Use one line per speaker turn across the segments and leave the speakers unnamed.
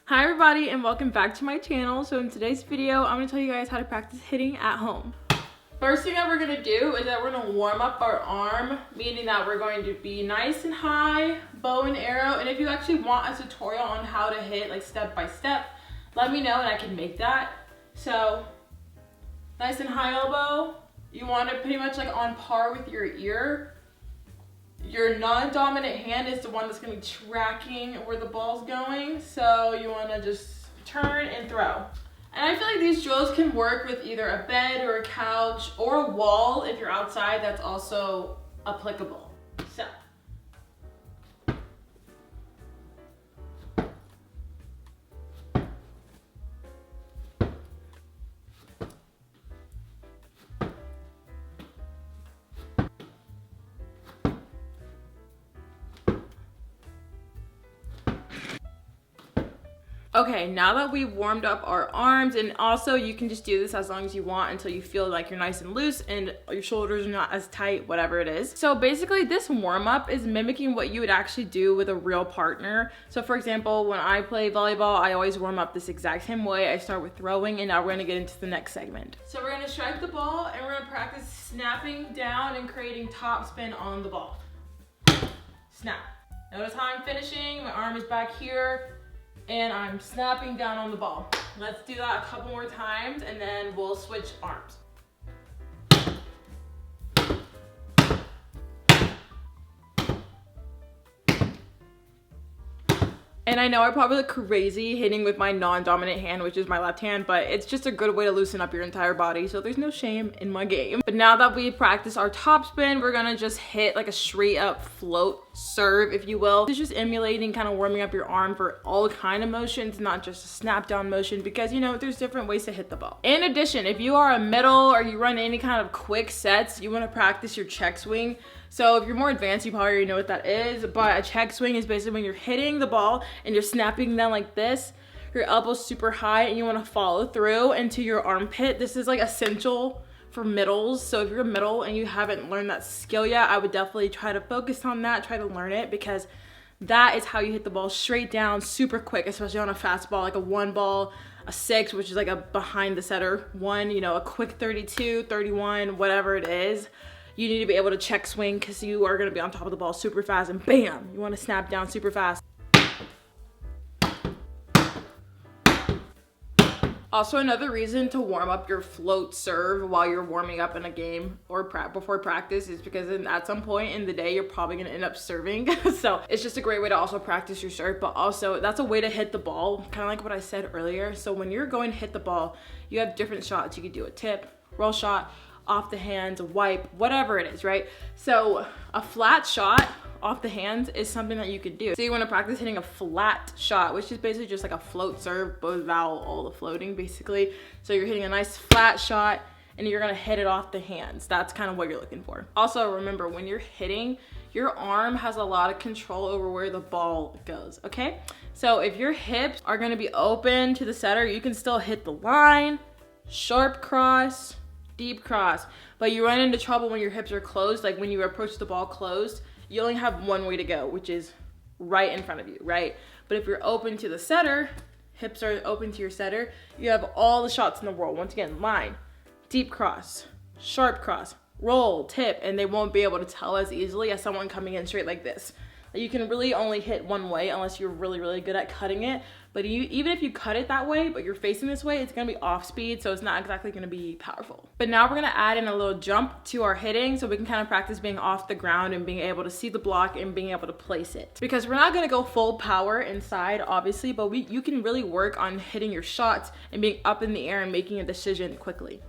Hi everybody and welcome back to my channel. So in today's video, I'm gonna tell you guys how to practice hitting at home. First thing that we're gonna do is that we're gonna warm up our arm, meaning that we're going to be nice and high, bow and arrow. And if you actually want a tutorial on how to hit like step by step, let me know and I can make that. So nice and high elbow. You want it pretty much like on par with your ear. Your non-dominant hand is the one that's going to be tracking where the ball's going. So you want to just turn and throw. And I feel like these drills can work with either a bed or a couch or a wall. If you're outside, that's also applicable. So. Okay, now that we've warmed up our arms, and also you can just do this as long as you want until you feel like you're nice and loose and your shoulders are not as tight, whatever it is. So basically this warm up is mimicking what you would actually do with a real partner. So for example, when I play volleyball, I always warm up this exact same way. I start with throwing, and now we're gonna get into the next segment. So we're gonna strike the ball and we're gonna practice snapping down and creating top spin on the ball. Snap. Notice how I'm finishing, my arm is back here, and I'm snapping down on the ball. Let's do that a couple more times and then we'll switch arms. And I know I probably look crazy hitting with my non-dominant hand, which is my left hand, but it's just a good way to loosen up your entire body, so there's no shame in my game. But now that we practice our top spin, we're gonna just hit like a straight up float serve, if you will. It's just emulating, kind of warming up your arm for all kind of motions, not just a snap down motion, because you know, there's different ways to hit the ball. In addition, if you are a middle or you run any kind of quick sets, you wanna practice your check swing. So if you're more advanced, you probably already know what that is, but a check swing is basically when you're hitting the ball and you're snapping down like this, your elbow's super high and you want to follow through into your armpit. This is like essential for middles. So if you're a middle and you haven't learned that skill yet, I would definitely try to focus on that, try to learn it, because that is how you hit the ball straight down super quick, especially on a fast ball, like a one ball, a six, which is like a behind the setter one, you know, a quick 32, 31, whatever it is. You need to be able to check swing because you are going to be on top of the ball super fast, and bam, you want to snap down super fast. Also, another reason to warm up your float serve while you're warming up in a game or before practice is because at some point in the day, you're probably going to end up serving. So it's just a great way to also practice your serve, but also that's a way to hit the ball, kind of like what I said earlier. So when you're going to hit the ball, you have different shots. You could do a tip, roll shot, off the hands, wipe, whatever it is, right? So a flat shot off the hands is something that you could do. So you want to practice hitting a flat shot, which is basically just like a float serve, but without all the floating basically. So you're hitting a nice flat shot and you're gonna hit it off the hands. That's kind of what you're looking for. Also remember, when you're hitting, your arm has a lot of control over where the ball goes, okay? So if your hips are gonna be open to the setter, you can still hit the line, sharp cross, deep cross, but you run into trouble when your hips are closed. Like when you approach the ball closed, you only have one way to go, which is right in front of you, right? But if you're open to the setter, hips are open to your setter, you have all the shots in the world. Once again, line, deep cross, sharp cross, roll, tip, and they won't be able to tell as easily as someone coming in straight like this. You can really only hit one way unless you're really, really good at cutting it. But even if you cut it that way, but you're facing this way, it's gonna be off speed, so it's not exactly gonna be powerful. But now we're gonna add in a little jump to our hitting so we can kind of practice being off the ground and being able to see the block and being able to place it. Because we're not gonna go full power inside, obviously, but you can really work on hitting your shots and being up in the air and making a decision quickly.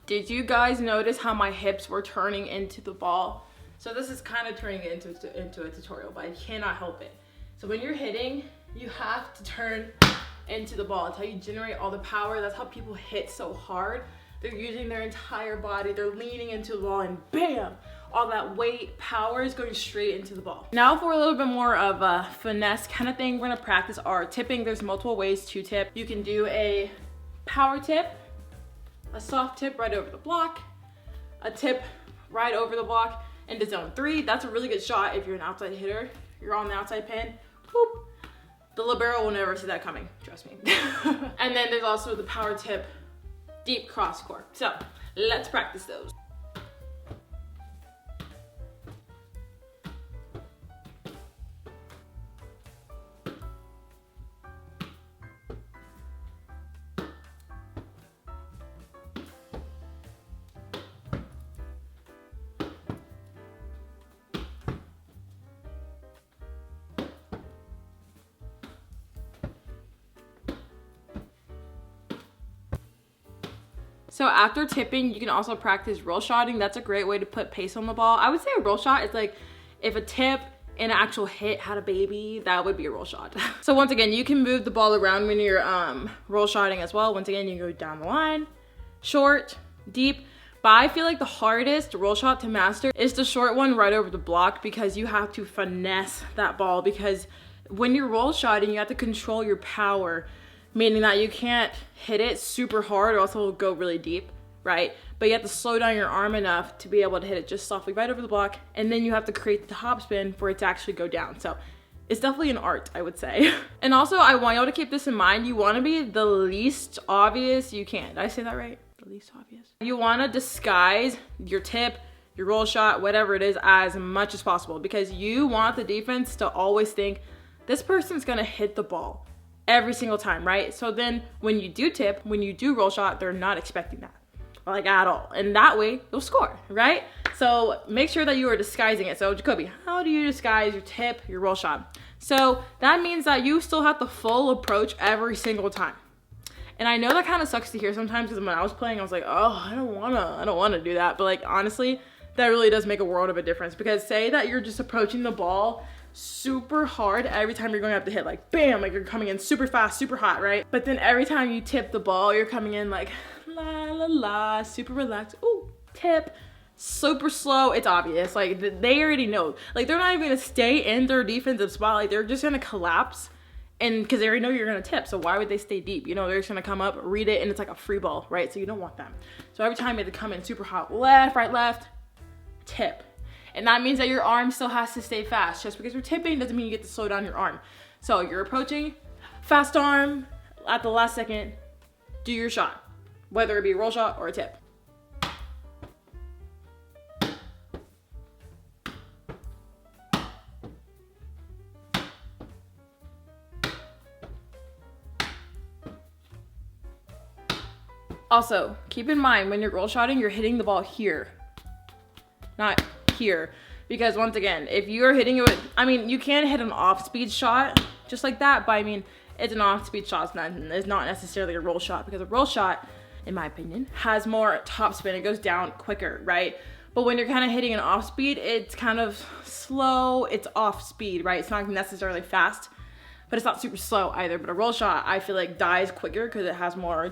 Did you guys notice how my hips were turning into the ball? So this is kind of turning it into a tutorial, but I cannot help it. So when you're hitting, you have to turn into the ball. It's how you generate all the power. That's how people hit so hard. They're using their entire body. They're leaning into the ball and bam, all that weight, power is going straight into the ball. Now for a little bit more of a finesse kind of thing, we're gonna practice our tipping. There's multiple ways to tip. You can do a power tip, a soft tip right over the block, a tip right over the block, into zone 3. That's a really good shot if you're an outside hitter. You're on the outside pin, whoop. The libero will never see that coming, trust me. And then there's also the power tip, deep cross court. So let's practice those. So after tipping, you can also practice roll shotting. That's a great way to put pace on the ball. I would say a roll shot is like if a tip and an actual hit had a baby, that would be a roll shot. So once again, you can move the ball around when you're roll shotting as well. Once again, you go down the line, short, deep. But I feel like the hardest roll shot to master is the short one right over the block, because you have to finesse that ball, because when you're roll shotting, you have to control your power, meaning that you can't hit it super hard or else it'll go really deep, right? But you have to slow down your arm enough to be able to hit it just softly right over the block, and then you have to create the topspin for it to actually go down. So it's definitely an art, I would say. And also, I want y'all to keep this in mind. You want to be the least obvious you can. Did I say that right? The least obvious. You want to disguise your tip, your roll shot, whatever it is, as much as possible, because you want the defense to always think this person's going to hit the ball every single time, right? So then when you do tip, when you do roll shot, they're not expecting that, like at all. And that way you'll score, right? So make sure that you are disguising it. So Jacoby, how do you disguise your tip, your roll shot? So that means that you still have the full approach every single time. And I know that kind of sucks to hear sometimes, because when I was playing, I was like, oh, I don't wanna do that. But like, honestly, that really does make a world of a difference, because say that you're just approaching the ball super hard every time you're going up to hit, like bam, like you're coming in super fast, super hot, right? But then every time you tip the ball, you're coming in like la la la, super relaxed, ooh, tip, super slow. It's obvious, like they already know, like they're not even gonna stay in their defensive spot, like they're just gonna collapse, and because they already know you're gonna tip, so why would they stay deep? You know, they're just gonna come up, read it, and it's like a free ball, right? So you don't want them. So every time you have to come in super hot, left, right, left, tip. And that means that your arm still has to stay fast. Just because you're tipping doesn't mean you get to slow down your arm. So you're approaching, fast arm, at the last second, do your shot, whether it be a roll shot or a tip. Also, keep in mind when you're roll shotting, you're hitting the ball here, not here, because once again, if you're hitting it with, I mean, you can hit an off-speed shot just like that, but I mean, it's an off-speed shot. It's not necessarily a roll shot, because a roll shot, in my opinion, has more top spin. It goes down quicker, right? But when you're kind of hitting an off-speed, it's kind of slow. It's off-speed, right? It's not necessarily fast, but it's not super slow either. But a roll shot, I feel like, dies quicker because it has more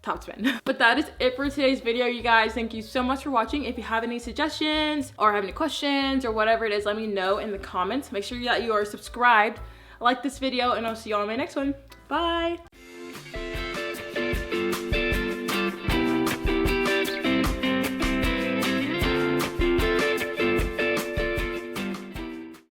top spin. But that is it for today's video, you guys. Thank you so much for watching. If you have any suggestions or have any questions or whatever it is, let me know in the comments. Make sure that you are subscribed, like this video, and I'll see you all in my next one. Bye.